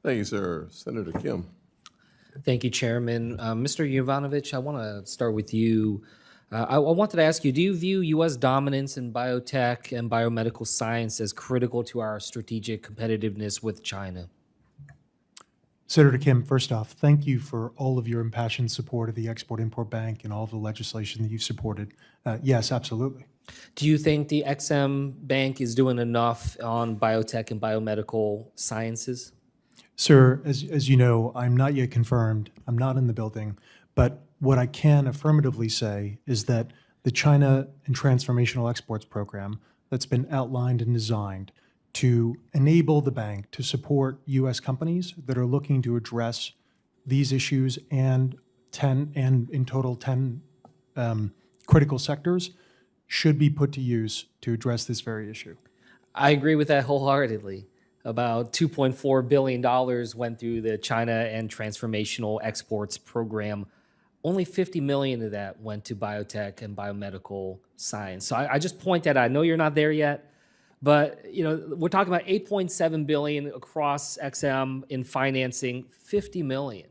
Thank you, sir. Senator Kim. Thank you, Chairman. Mr. Jovanovic, I want to start with you. I wanted to ask you, do you view U.S. dominance in biotech and biomedical science as critical to our strategic competitiveness with China? Senator Kim, first off, thank you for all of your impassioned support of the Export-Import Bank and all of the legislation that you've supported. Yes, absolutely. Do you think the XM Bank is doing enough on biotech and biomedical sciences? Sir, as you know, I'm not yet confirmed. I'm not in the building. But what I can affirmatively say is that the China and Transformational Exports Program that's been outlined and designed to enable the bank to support U.S. companies that are looking to address these issues and in total 10 critical sectors should be put to use to address this very issue. I agree with that wholeheartedly. About $2.4 billion went through the China and Transformational Exports Program. Only 50 million of that went to biotech and biomedical science. So I just point that out. I know you're not there yet, but we're talking about 8.7 billion across XM in financing, 50 million.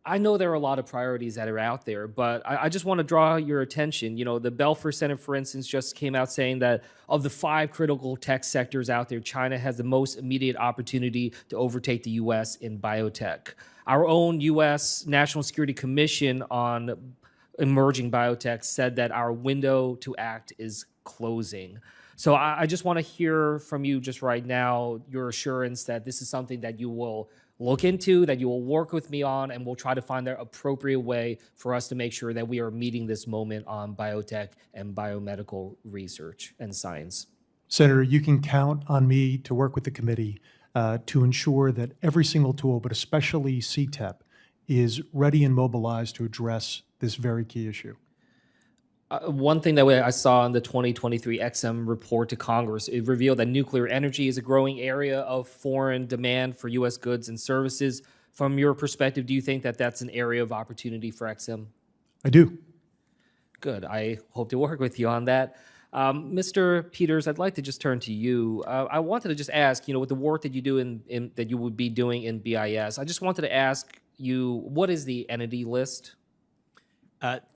I know there are a lot of priorities that are out there, but I just want to draw your attention. The Belfer Center, for instance, just came out saying that of the 5 critical tech sectors out there, China has the most immediate opportunity to overtake the U.S. in biotech. Our own U.S. National Security Commission on emerging biotech said that our window to act is closing. So I just want to hear from you just right now your assurance that this is something that you will look into, that you will work with me on, and we'll try to find the appropriate way for us to make sure that we are meeting this moment on biotech and biomedical research and science. Senator, you can count on me to work with the committee to ensure that every single tool, but especially CTEP, is ready and mobilized to address this very key issue. One thing that I saw in the 2023 XM report to Congress, it revealed that nuclear energy is a growing area of foreign demand for U.S. goods and services. From your perspective, do you think that that's an area of opportunity for XM? I do. Good. I hope to work with you on that. Mr. Peters, I'd like to just turn to you. I wanted to just ask, with the work that you do that you would be doing in BIS, I just wanted to ask you, what is the entity list?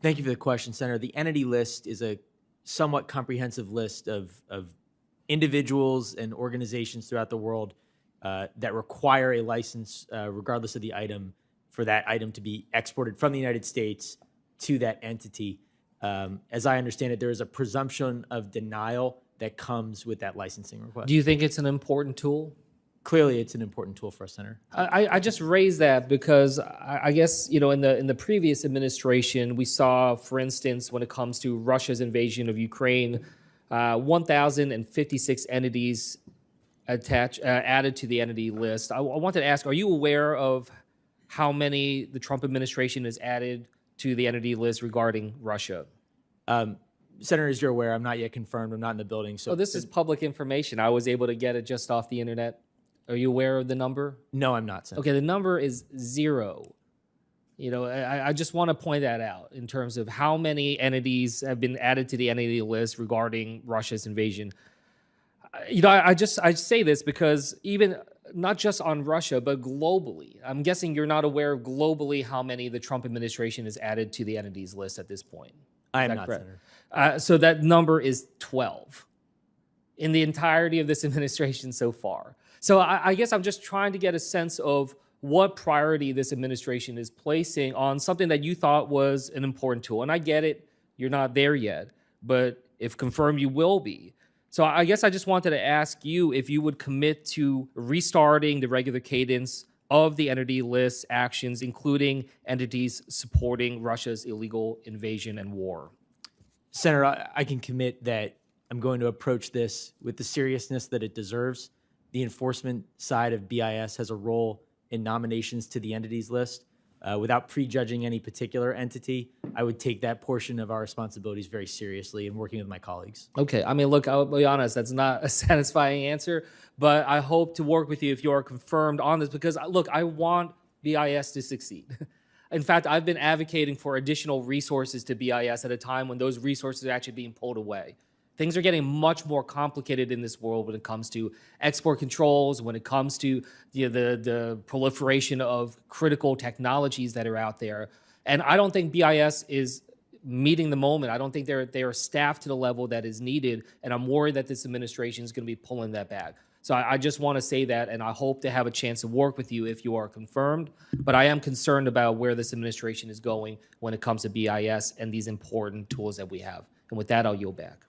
Thank you for the question, Senator. The entity list is a somewhat comprehensive list of individuals and organizations throughout the world that require a license, regardless of the item, for that item to be exported from the United States to that entity. As I understand it, there is a presumption of denial that comes with that licensing request. Do you think it's an important tool? Clearly, it's an important tool for us, Senator. I just raised that because I guess, in the previous administration, we saw, for instance, when it comes to Russia's invasion of Ukraine, 1,056 entities added to the entity list. I wanted to ask, are you aware of how many the Trump administration has added to the entity list regarding Russia? Senator, as you're aware, I'm not yet confirmed. I'm not in the building. So this is public information. I was able to get it just off the internet. Are you aware of the number? No, I'm not, Senator. Okay, the number is 0. I just want to point that out in terms of how many entities have been added to the entity list regarding Russia's invasion. I say this because even not just on Russia, but globally, I'm guessing you're not aware of globally how many the Trump administration has added to the entities list at this point. I am not, Senator. So that number is 12 in the entirety of this administration so far. So I guess I'm just trying to get a sense of what priority this administration is placing on something that you thought was an important tool. And I get it, you're not there yet, but if confirmed, you will be. So I guess I just wanted to ask you if you would commit to restarting the regular cadence of the entity list actions, including entities supporting Russia's illegal invasion and war. Senator, I can commit that I'm going to approach this with the seriousness that it deserves. The enforcement side of BIS has a role in nominations to the entities list. Without prejudging any particular entity, I would take that portion of our responsibilities very seriously in working with my colleagues. Okay. I mean, look, I'll be honest, that's not a satisfying answer, but I hope to work with you if you are confirmed on this because, look, I want BIS to succeed. In fact, I've been advocating for additional resources to BIS at a time when those resources are actually being pulled away. Things are getting much more complicated in this world when it comes to export controls, when it comes to the proliferation of critical technologies that are out there. And I don't think BIS is meeting the moment. I don't think they are staffed to the level that is needed, and I'm worried that this administration is going to be pulling that back. So I just want to say that, and I hope to have a chance to work with you if you are confirmed. But I am concerned about where this administration is going when it comes to BIS and these important tools that we have. And with that, I'll yield back.